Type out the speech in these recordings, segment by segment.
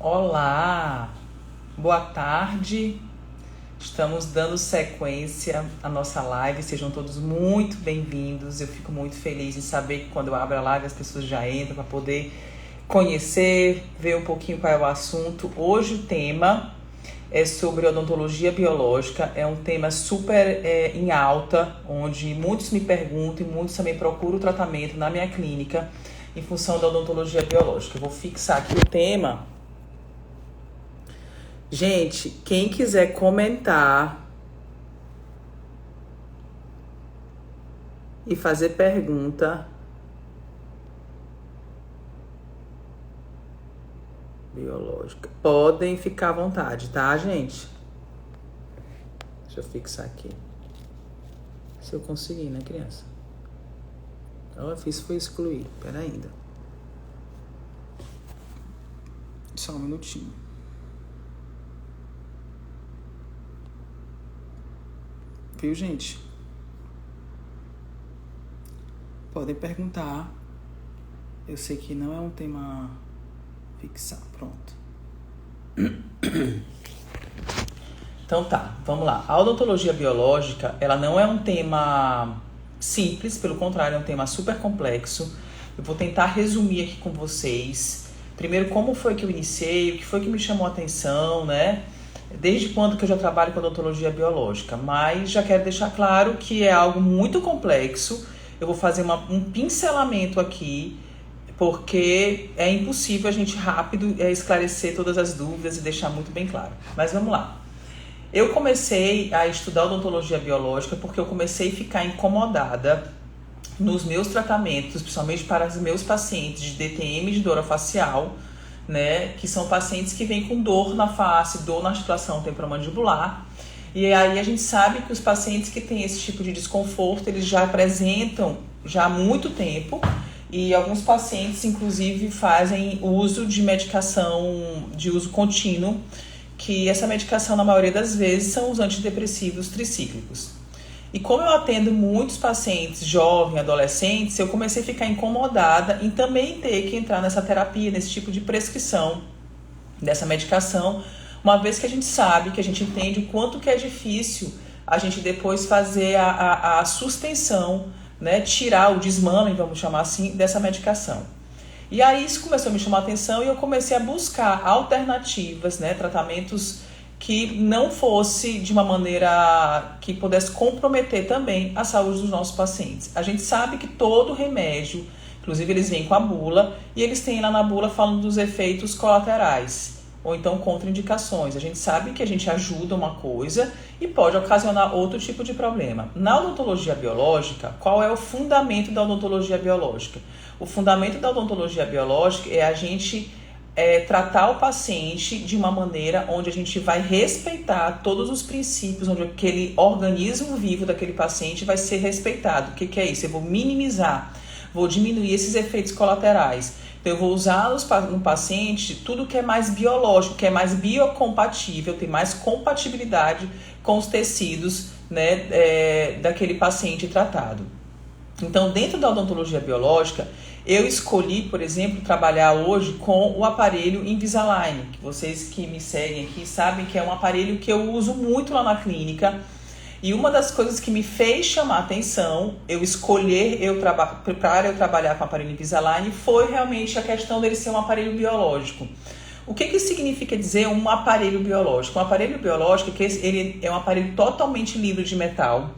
Olá, boa tarde. Estamos dando sequência à nossa live. Sejam todos muito bem-vindos. Eu fico muito feliz em saber que quando eu abro a live as pessoas já entram para poder conhecer, ver um pouquinho qual é o assunto. Hoje o tema é sobre odontologia biológica. É um tema super em alta, onde muitos me perguntam e muitos também procuram o tratamento na minha clínica em função da odontologia biológica. Eu vou fixar aqui o tema. Gente, quem quiser comentar e fazer pergunta biológica, podem ficar à vontade, tá, gente? Deixa eu fixar aqui. Se eu conseguir, né, criança? Eu fiz foi excluir. Pera ainda. Só um minutinho. Viu, gente? Podem perguntar. Eu sei que não é um tema fixar. Pronto. Então tá, vamos lá. A odontologia biológica, ela não é um tema simples, pelo contrário, é um tema super complexo. Eu vou tentar resumir aqui com vocês. Primeiro, como foi que eu iniciei, o que foi que me chamou a atenção, né? Desde quando que eu já trabalho com odontologia biológica, mas já quero deixar claro que é algo muito complexo. Eu vou fazer um pincelamento aqui, porque é impossível a gente rápido esclarecer todas as dúvidas e deixar muito bem claro. Mas vamos lá. Eu comecei a estudar odontologia biológica porque eu comecei a ficar incomodada nos meus tratamentos, principalmente para os meus pacientes de DTM de dor orofacial, né, que são pacientes que vêm com dor na face, dor na articulação temporomandibular. E aí a gente sabe que os pacientes que têm esse tipo de desconforto, eles já apresentam já há muito tempo, e alguns pacientes, inclusive, fazem uso de medicação de uso contínuo, que essa medicação, na maioria das vezes, são os antidepressivos tricíclicos. E como eu atendo muitos pacientes jovens, adolescentes, eu comecei a ficar incomodada em também ter que entrar nessa terapia, nesse tipo de prescrição dessa medicação, uma vez que a gente sabe, que a gente entende o quanto que é difícil a gente depois fazer a suspensão, né, tirar o desmame, vamos chamar assim, dessa medicação. E aí isso começou a me chamar a atenção e eu comecei a buscar alternativas, né, tratamentos que não fosse de uma maneira que pudesse comprometer também a saúde dos nossos pacientes. A gente sabe que todo remédio, inclusive eles vêm com a bula, e eles têm lá na bula falando dos efeitos colaterais, ou então contraindicações. A gente sabe que a gente ajuda uma coisa e pode ocasionar outro tipo de problema. Na odontologia biológica, qual é o fundamento da odontologia biológica? O fundamento da odontologia biológica é a gente tratar o paciente de uma maneira onde a gente vai respeitar todos os princípios, onde aquele organismo vivo daquele paciente vai ser respeitado. O que é isso? Eu vou minimizar, vou diminuir esses efeitos colaterais. Então eu vou usar no paciente tudo que é mais biológico, que é mais biocompatível, tem mais compatibilidade com os tecidos, né, daquele paciente tratado. Então, dentro da odontologia biológica, eu escolhi, por exemplo, trabalhar hoje com o aparelho Invisalign, que vocês que me seguem aqui sabem que é um aparelho que eu uso muito lá na clínica. E uma das coisas que me fez chamar a atenção, eu escolher para eu trabalhar com o aparelho Invisalign, foi realmente a questão dele ser um aparelho biológico. O que significa dizer um aparelho biológico? Um aparelho biológico, ele é um aparelho totalmente livre de metal.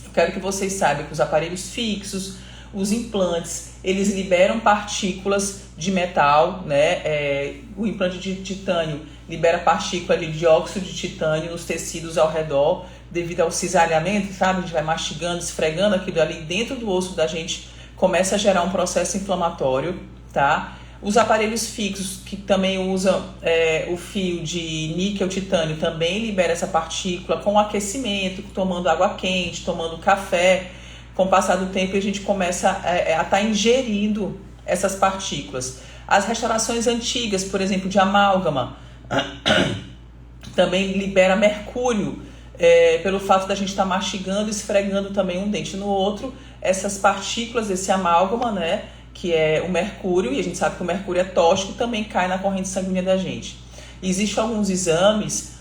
Eu quero que vocês saibam que os aparelhos fixos, os implantes, eles liberam partículas de metal, né? O implante de titânio libera partícula de dióxido de titânio nos tecidos ao redor, devido ao cisalhamento, sabe? A gente vai mastigando, esfregando aquilo ali dentro do osso da gente, começa a gerar um processo inflamatório, tá? Os aparelhos fixos, que também usam o fio de níquel titânio, também libera essa partícula com aquecimento, tomando água quente, tomando café. Com o passar do tempo, a gente começa a estar ingerindo essas partículas. As restaurações antigas, por exemplo, de amálgama, também libera mercúrio, pelo fato da gente estar mastigando e esfregando também um dente no outro. Essas partículas, esse amálgama, né, que é o mercúrio, e a gente sabe que o mercúrio é tóxico e também cai na corrente sanguínea da gente. Existem alguns exames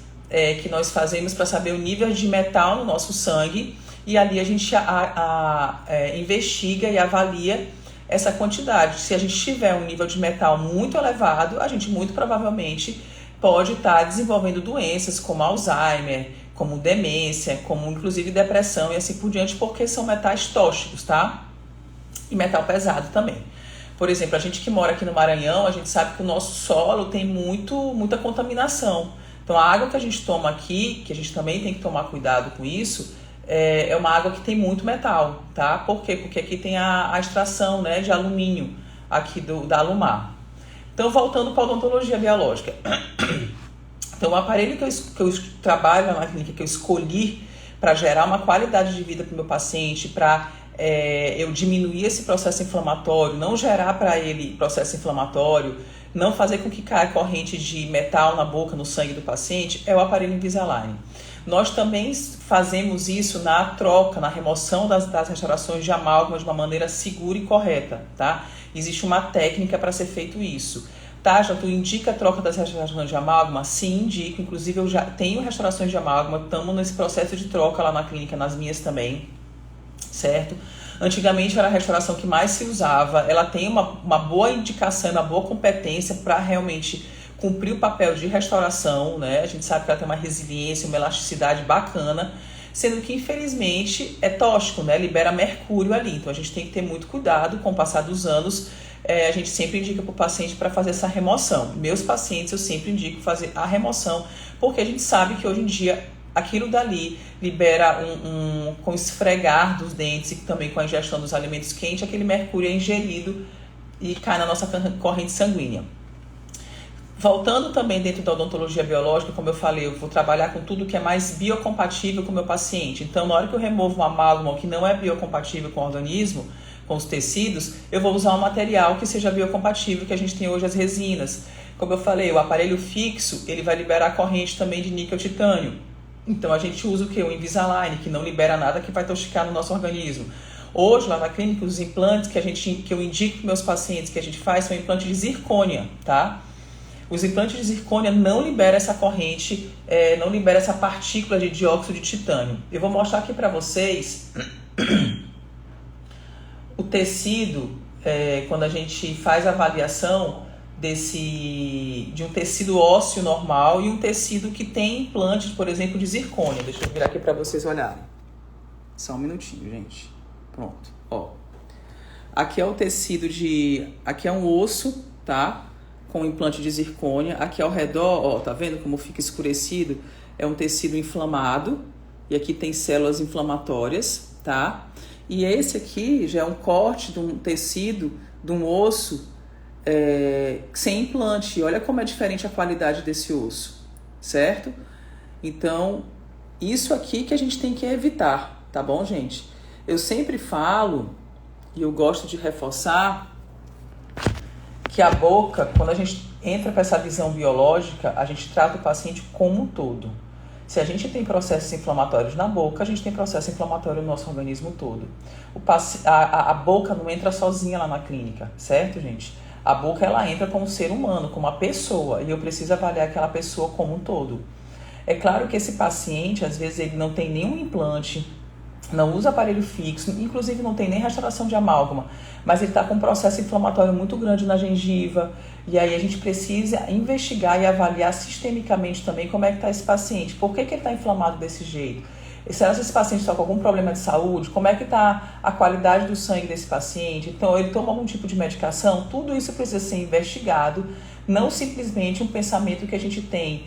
que nós fazemos para saber o nível de metal no nosso sangue, e ali a gente investiga e avalia essa quantidade. Se a gente tiver um nível de metal muito elevado, a gente muito provavelmente pode estar desenvolvendo doenças como Alzheimer, como demência, como inclusive depressão e assim por diante, porque são metais tóxicos, tá? E metal pesado também. Por exemplo, a gente que mora aqui no Maranhão, a gente sabe que o nosso solo tem muita contaminação. Então a água que a gente toma aqui, que a gente também tem que tomar cuidado com isso, é uma água que tem muito metal, tá? Por quê? Porque aqui tem a extração, né, de alumínio aqui da Alumar. Então, voltando para a odontologia biológica. Então, o aparelho que eu trabalho na clínica, que eu escolhi para gerar uma qualidade de vida para o meu paciente, para eu diminuir esse processo inflamatório, não gerar para ele processo inflamatório, não fazer com que caia corrente de metal na boca, no sangue do paciente, é o aparelho Invisalign. Nós também fazemos isso na troca, na remoção das restaurações de amálgama de uma maneira segura e correta, tá? Existe uma técnica para ser feito isso. Tá, já tu indica a troca das restaurações de amálgama? Sim, indico. Inclusive, eu já tenho restaurações de amálgama, estamos nesse processo de troca lá na clínica, nas minhas também, certo? Antigamente era a restauração que mais se usava, ela tem uma boa indicação, uma boa competência para realmente cumprir o papel de restauração, né? A gente sabe que ela tem uma resiliência, uma elasticidade bacana, sendo que infelizmente é tóxico, né? Libera mercúrio ali, então a gente tem que ter muito cuidado. Com o passar dos anos, a gente sempre indica para o paciente para fazer essa remoção. Meus pacientes eu sempre indico fazer a remoção, porque a gente sabe que hoje em dia aquilo dali libera com esfregar dos dentes e também com a ingestão dos alimentos quentes, aquele mercúrio é ingerido e cai na nossa corrente sanguínea. Voltando também dentro da odontologia biológica, como eu falei, eu vou trabalhar com tudo que é mais biocompatível com o meu paciente. Então, na hora que eu removo um amálgama que não é biocompatível com o organismo, com os tecidos, eu vou usar um material que seja biocompatível, que a gente tem hoje as resinas. Como eu falei, o aparelho fixo, ele vai liberar corrente também de níquel-titânio. Então, a gente usa o quê? O Invisalign, que não libera nada que vai toxicar no nosso organismo. Hoje, lá na clínica, os implantes que eu indico para meus pacientes, que a gente faz, são implantes de zircônia, tá? Os implantes de zircônia não liberam essa corrente, não liberam essa partícula de dióxido de titânio. Eu vou mostrar aqui para vocês o tecido, quando a gente faz a avaliação de um tecido ósseo normal e um tecido que tem implantes, por exemplo, de zircônia. Deixa eu virar aqui para vocês olharem. Só um minutinho, gente. Pronto. Ó. Aqui é o tecido aqui é um osso, tá? Com implante de zircônia. Aqui ao redor, ó, tá vendo como fica escurecido? É um tecido inflamado. E aqui tem células inflamatórias, tá? E esse aqui já é um corte de um tecido, de um osso sem implante. Olha como é diferente a qualidade desse osso, certo? Então, isso aqui que a gente tem que evitar, tá bom, gente? Eu sempre falo, e eu gosto de reforçar, que a boca, quando a gente entra para essa visão biológica, a gente trata o paciente como um todo. Se a gente tem processos inflamatórios na boca, a gente tem processo inflamatório no nosso organismo todo. A boca não entra sozinha lá na clínica, certo, gente? A boca, ela entra como um ser humano, como uma pessoa, e eu preciso avaliar aquela pessoa como um todo. É claro que esse paciente, às vezes, ele não tem nenhum implante, não usa aparelho fixo, inclusive não tem nem restauração de amálgama, mas ele está com um processo inflamatório muito grande na gengiva, e aí a gente precisa investigar e avaliar sistemicamente também como é que está esse paciente, por que ele está inflamado desse jeito, e será que esse paciente está com algum problema de saúde, como é que está a qualidade do sangue desse paciente, então ele toma algum tipo de medicação, tudo isso precisa ser investigado, não simplesmente um pensamento que a gente tem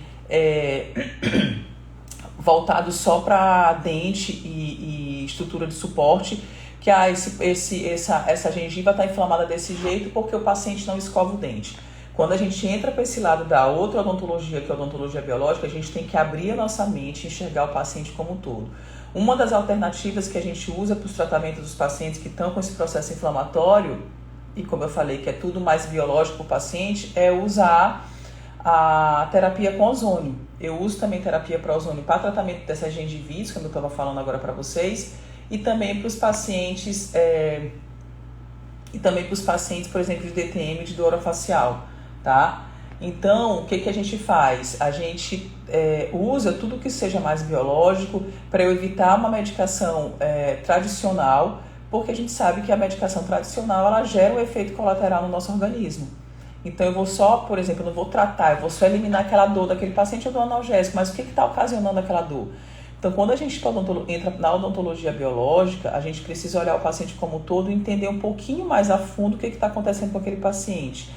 voltado só para dente e estrutura de suporte, que essa gengiva está inflamada desse jeito porque o paciente não escova o dente. Quando a gente entra para esse lado da outra odontologia, que é a odontologia biológica, a gente tem que abrir a nossa mente e enxergar o paciente como um todo. Uma das alternativas que a gente usa para os tratamentos dos pacientes que estão com esse processo inflamatório, e como eu falei que é tudo mais biológico para o paciente, é usar a terapia com ozônio. Eu uso também terapia para ozônio para tratamento dessa gengivite, como eu estava falando agora para vocês, e também para os pacientes e também para os pacientes, por exemplo, de DTM, de dor orofacial, tá? Então, o que a gente faz? A gente usa tudo que seja mais biológico para eu evitar uma medicação tradicional, porque a gente sabe que a medicação tradicional ela gera um efeito colateral no nosso organismo. Então, eu vou só, por exemplo, eu não vou tratar, eu vou só eliminar aquela dor daquele paciente, eu dou analgésico, mas o que está ocasionando aquela dor? Então, quando a gente entra na odontologia biológica, a gente precisa olhar o paciente como um todo e entender um pouquinho mais a fundo o que está acontecendo com aquele paciente.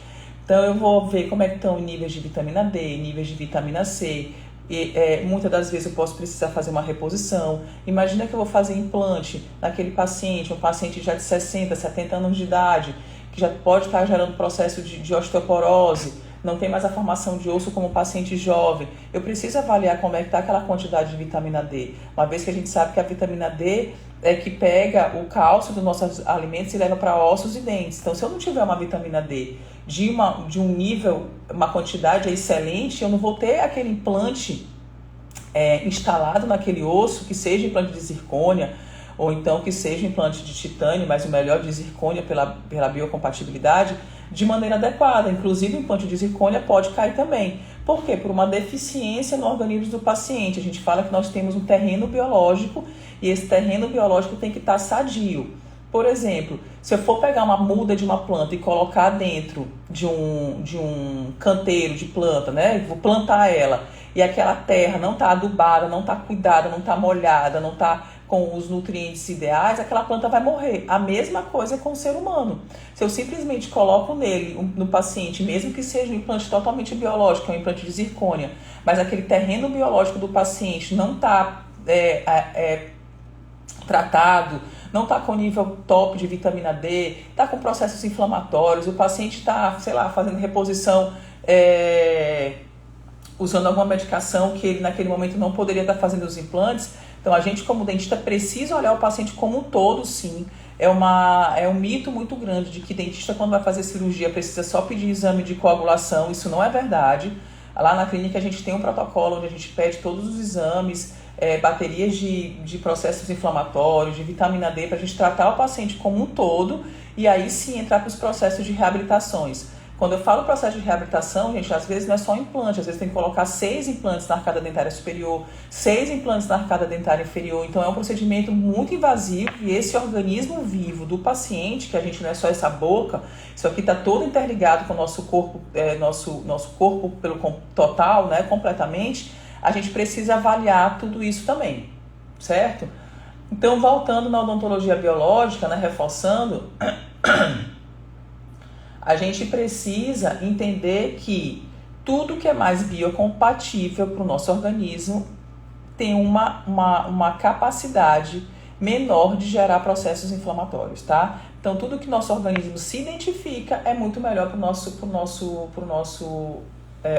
Então, eu vou ver como é que estão níveis de vitamina D, níveis de vitamina C. E, muitas das vezes eu posso precisar fazer uma reposição. Imagina que eu vou fazer implante naquele paciente, um paciente já de 60, 70 anos de idade, que já pode estar gerando processo de osteoporose, não tem mais a formação de osso como um paciente jovem. Eu preciso avaliar como é que está aquela quantidade de vitamina D, uma vez que a gente sabe que a vitamina D é que pega o cálcio dos nossos alimentos e leva para ossos e dentes. Então, se eu não tiver uma vitamina D de um nível, uma quantidade excelente, eu não vou ter aquele implante instalado naquele osso, que seja implante de zircônia, ou então que seja implante de titânio, mas o melhor de zircônia pela biocompatibilidade, de maneira adequada. Inclusive, o implante de zircônia pode cair também. Por quê? Por uma deficiência no organismo do paciente. A gente fala que nós temos um terreno biológico e esse terreno biológico tem que estar sadio. Por exemplo, se eu for pegar uma muda de uma planta e colocar dentro de um canteiro de planta, né? Vou plantar ela e aquela terra não está adubada, não está cuidada, não está molhada, não está com os nutrientes ideais, aquela planta vai morrer. A mesma coisa com o ser humano. Se eu simplesmente coloco no paciente, mesmo que seja um implante totalmente biológico, um implante de zircônia, mas aquele terreno biológico do paciente não está tratado, não está com nível top de vitamina D, está com processos inflamatórios, o paciente está, sei lá, fazendo reposição, usando alguma medicação que ele naquele momento não poderia estar fazendo os implantes. Então, a gente como dentista precisa olhar o paciente como um todo, sim. É um mito muito grande de que dentista, quando vai fazer cirurgia, precisa só pedir exame de coagulação. Isso não é verdade. Lá na clínica a gente tem um protocolo onde a gente pede todos os exames, baterias de processos inflamatórios, de vitamina D, para a gente tratar o paciente como um todo e aí sim entrar para os processos de reabilitações. Quando eu falo processo de reabilitação, gente, às vezes não é só implante, às vezes tem que colocar 6 implantes na arcada dentária superior, 6 implantes na arcada dentária inferior. Então é um procedimento muito invasivo e esse organismo vivo do paciente, que a gente não é só essa boca, isso aqui está todo interligado com o nosso corpo, nosso corpo pelo total, né, completamente, a gente precisa avaliar tudo isso também, certo? Então, voltando na odontologia biológica, né, reforçando, a gente precisa entender que tudo que é mais biocompatível para o nosso organismo tem uma capacidade menor de gerar processos inflamatórios, tá? Então, tudo que nosso organismo se identifica é muito melhor para o nosso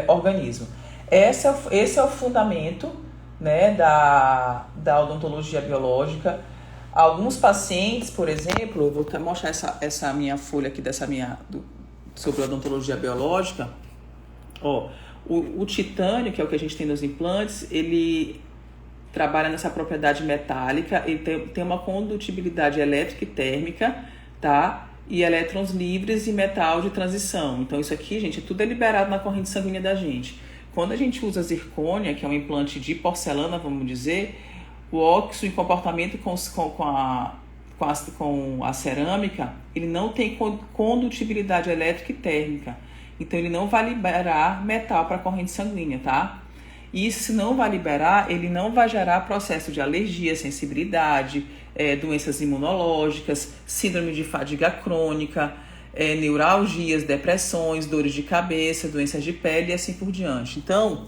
organismo. Esse é o fundamento, né, da odontologia biológica. Alguns pacientes, por exemplo, eu vou até mostrar essa minha folha aqui sobre a odontologia biológica. O titânio, que é o que a gente tem nos implantes, ele trabalha nessa propriedade metálica, ele tem uma condutibilidade elétrica e térmica, tá? E elétrons livres e metal de transição. Então isso aqui, gente, tudo é liberado na corrente sanguínea da gente. Quando a gente usa zircônia, que é um implante de porcelana, vamos dizer, o óxido em comportamento com a cerâmica, ele não tem condutibilidade elétrica e térmica. Então, ele não vai liberar metal para a corrente sanguínea, tá? E se não vai liberar, ele não vai gerar processo de alergia, sensibilidade, doenças imunológicas, síndrome de fadiga crônica, neuralgias, depressões, dores de cabeça, doenças de pele e assim por diante. Então,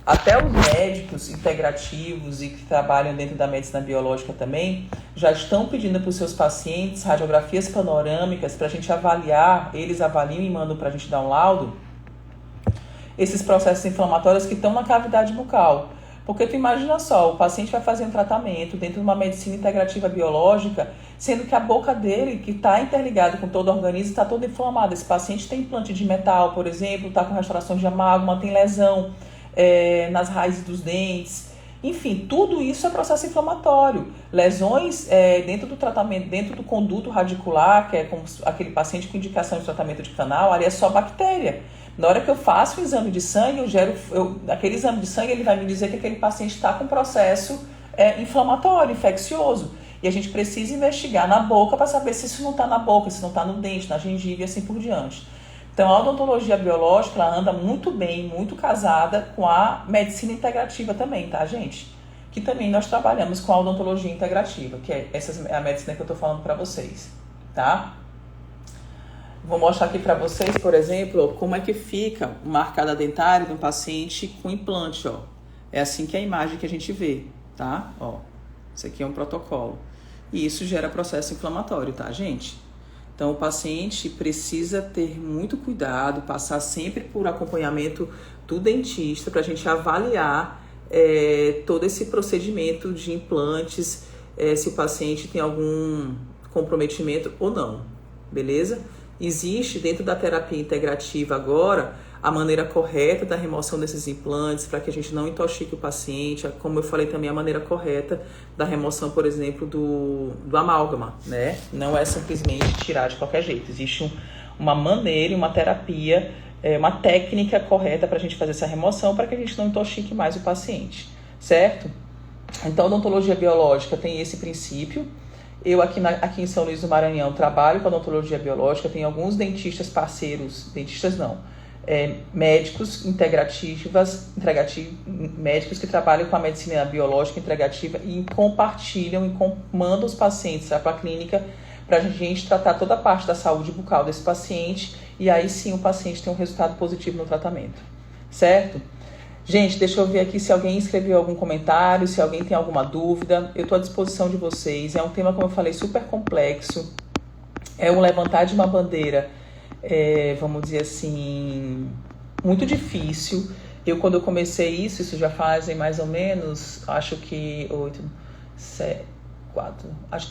até os médicos integrativos e que trabalham dentro da medicina biológica também já estão pedindo para os seus pacientes radiografias panorâmicas para a gente avaliar, eles avaliam e mandam para a gente dar um laudo, esses processos inflamatórios que estão na cavidade bucal. Porque tu imagina só, o paciente vai fazer um tratamento dentro de uma medicina integrativa biológica, sendo que a boca dele, que está interligada com todo o organismo, está toda inflamada. Esse paciente tem implante de metal, por exemplo, está com restauração de amálgama, tem lesão nas raízes dos dentes. Enfim, tudo isso é processo inflamatório. Lesões dentro do tratamento, dentro do conduto radicular, que é como aquele paciente com indicação de tratamento de canal, ali é só bactéria. Na hora que eu faço o exame de sangue, aquele exame de sangue ele vai me dizer que aquele paciente está com processo inflamatório, infeccioso. E a gente precisa investigar na boca para saber se isso não está na boca, se não está no dente, na gengiva e assim por diante. Então, a odontologia biológica, ela anda muito bem, muito casada com a medicina integrativa também, tá, gente? Que também nós trabalhamos com a odontologia integrativa, que é a medicina que eu tô falando para vocês, tá? Vou mostrar aqui para vocês, por exemplo, como é que fica uma arcada dentária de um paciente com implante, ó. É assim que é a imagem que a gente vê, tá? Ó, isso aqui é um protocolo. E isso gera processo inflamatório, tá, gente? Então, o paciente precisa ter muito cuidado, passar sempre por acompanhamento do dentista para a gente avaliar todo esse procedimento de implantes, se o paciente tem algum comprometimento ou não, beleza? Existe dentro da terapia integrativa agora a maneira correta da remoção desses implantes para que a gente não intoxique o paciente, como eu falei também a maneira correta da remoção, por exemplo, do amálgama, né? Não é simplesmente tirar de qualquer jeito, existe uma maneira, uma terapia, uma técnica correta para a gente fazer essa remoção para que a gente não intoxique mais o paciente, certo? Então, a odontologia biológica tem esse princípio. Eu aqui em São Luís do Maranhão trabalho com a odontologia biológica, tem alguns dentistas parceiros, médicos médicos que trabalham com a medicina biológica integrativa e compartilham e mandam os pacientes para a clínica para a gente tratar toda a parte da saúde bucal desse paciente e aí sim o paciente tem um resultado positivo no tratamento, certo? Gente, deixa eu ver aqui se alguém escreveu algum comentário, se alguém tem alguma dúvida. Eu estou à disposição de vocês. É um tema, como eu falei, super complexo. É um levantar de uma bandeira, vamos dizer assim, muito difícil. Quando eu comecei isso já fazem mais ou menos, acho que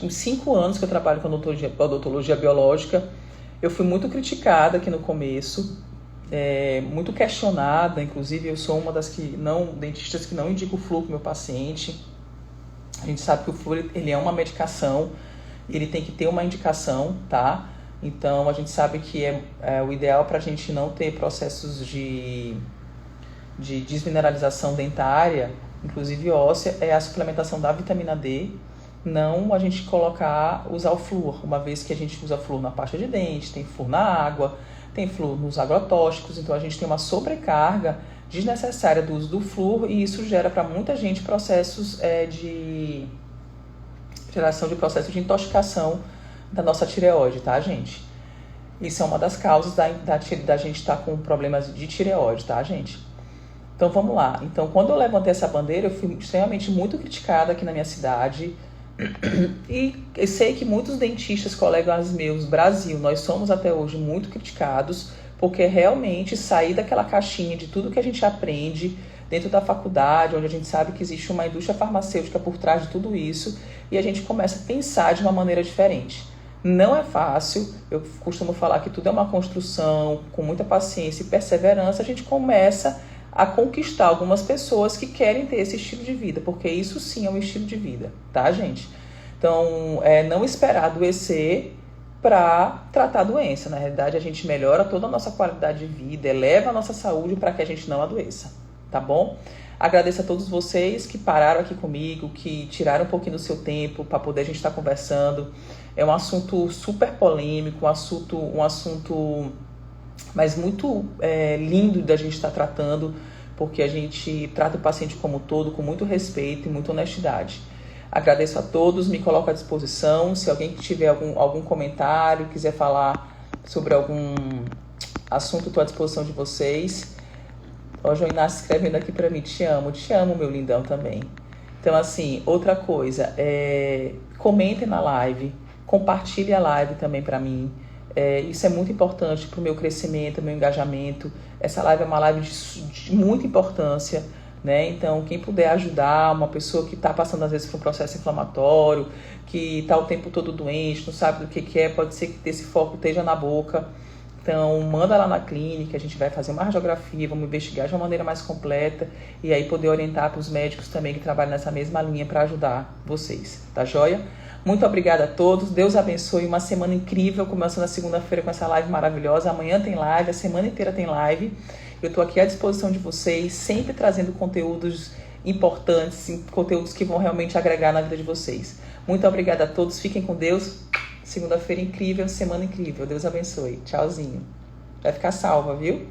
5 anos que eu trabalho com odontologia biológica. Eu fui muito criticada aqui no começo. Muito questionada, inclusive eu sou uma das dentistas que não indico o flúor para o meu paciente. A gente sabe que o flúor ele é uma medicação, ele tem que ter uma indicação, tá? Então a gente sabe que o ideal para a gente não ter processos de desmineralização dentária, inclusive óssea, é a suplementação da vitamina D, não a gente usar o flúor, uma vez que a gente usa flúor na pasta de dente, tem flúor na água, tem flúor nos agrotóxicos, então a gente tem uma sobrecarga desnecessária do uso do flúor e isso gera para muita gente processos de geração de processos de intoxicação da nossa tireoide, tá, gente? Isso é uma das causas da gente estar com problemas de tireoide, tá, gente? Então vamos lá. Então quando eu levantei essa bandeira, eu fui extremamente muito criticada aqui na minha cidade. E eu sei que muitos dentistas, colegas meus, Brasil, nós somos até hoje muito criticados, porque realmente sair daquela caixinha de tudo que a gente aprende dentro da faculdade, onde a gente sabe que existe uma indústria farmacêutica por trás de tudo isso, e a gente começa a pensar de uma maneira diferente. Não é fácil, eu costumo falar que tudo é uma construção, com muita paciência e perseverança, a gente começa a conquistar algumas pessoas que querem ter esse estilo de vida, porque isso sim é um estilo de vida, tá, gente? Então, não esperar adoecer para tratar a doença. Na realidade, a gente melhora toda a nossa qualidade de vida, eleva a nossa saúde para que a gente não adoeça, tá bom? Agradeço a todos vocês que pararam aqui comigo, que tiraram um pouquinho do seu tempo para poder a gente estar conversando. É um assunto super polêmico, um assunto mas muito lindo da gente estar tratando, porque a gente trata o paciente como um todo, com muito respeito e muita honestidade. Agradeço a todos, me coloco à disposição. Se alguém tiver algum comentário, quiser falar sobre algum assunto, estou à disposição de vocês. Ó, o João Inácio escrevendo aqui para mim, te amo, meu lindão também. Então, assim, outra coisa, comentem na live, compartilhe a live também para mim. Isso é muito importante para o meu crescimento, meu engajamento. Essa live é uma live de muita importância, né? Então, quem puder ajudar uma pessoa que está passando, às vezes, por um processo inflamatório, que está o tempo todo doente, não sabe do que é, pode ser que esse foco esteja na boca. Então, manda lá na clínica, a gente vai fazer uma radiografia, vamos investigar de uma maneira mais completa e aí poder orientar para os médicos também que trabalham nessa mesma linha para ajudar vocês, tá joia? Muito obrigada a todos, Deus abençoe, uma semana incrível, começando na segunda-feira com essa live maravilhosa, amanhã tem live, a semana inteira tem live. Eu estou aqui à disposição de vocês, sempre trazendo conteúdos importantes, conteúdos que vão realmente agregar na vida de vocês. Muito obrigada a todos, fiquem com Deus. Segunda-feira incrível, semana incrível. Deus abençoe. Tchauzinho. Vai ficar salva, viu?